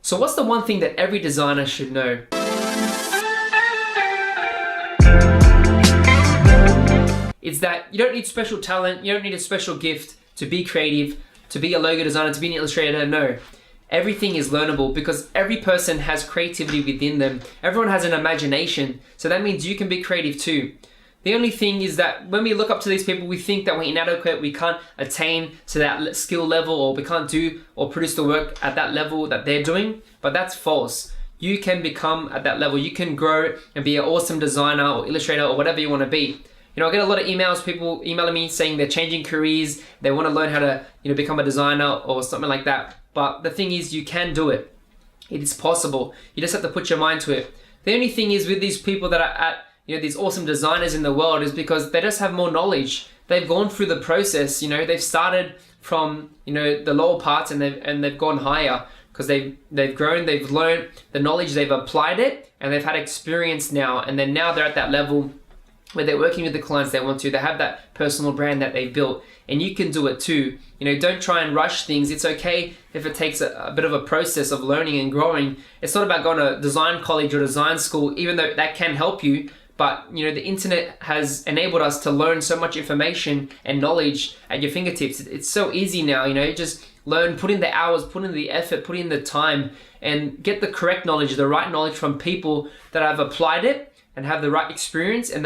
So what's the one thing that every designer should know? It's that you don't need special talent, you don't need a special gift to be creative, to be a logo designer, to be an illustrator. No. Everything is learnable because every person has creativity within them. Everyone has an imagination. So that means you can be creative too. The only thing is that when we look up to these people, we think that we're inadequate, we can't attain to that skill level, or we can't do or produce the work at that level that they're doing, but that's false. You can become at that level. You can grow and be an awesome designer or illustrator or whatever you want to be. You know, I get a lot of emails, people emailing me saying they're changing careers, they want to learn how to, become a designer or something like that. But the thing is, you can do it. It is possible. You just have to put your mind to it. The only thing is with these people that are at, these awesome designers in the world is because they just have more knowledge. They've gone through the process, they've started from, the lower parts and they've gone higher because they've grown, they've learned the knowledge, they've applied it, and they've had experience now. And then now they're at that level where they're working with the clients they want to. They have that personal brand that they've built, and you can do it too. Don't try and rush things. It's okay if it takes a bit of a process of learning and growing. It's not about going to design college or design school, even though that can help you. But the internet has enabled us to learn so much information and knowledge at your fingertips. It's so easy now. Just learn, put in the hours, put in the effort, put in the time, and get the correct knowledge, the right knowledge from people that have applied it and have the right experience, and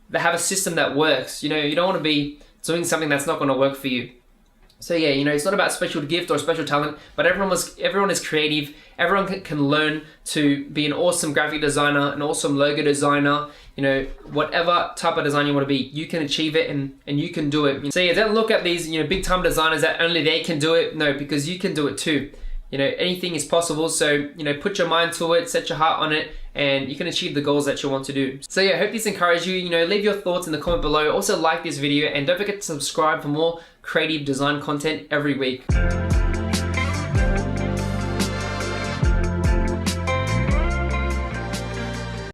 they have a system that works. You don't want to be doing something that's not going to work for you. So yeah, it's not about special gift or special talent, but everyone is creative. Everyone can learn to be an awesome graphic designer, an awesome logo designer. Whatever type of design you want to be, you can achieve it and you can do it. So yeah, don't look at these big time designers that only they can do it. No, because you can do it too. Anything is possible. So put your mind to it, set your heart on it, and you can achieve the goals that you want to do. So yeah, I hope this encouraged you. Leave your thoughts in the comment below. Also like this video, and don't forget to subscribe for more creative design content every week.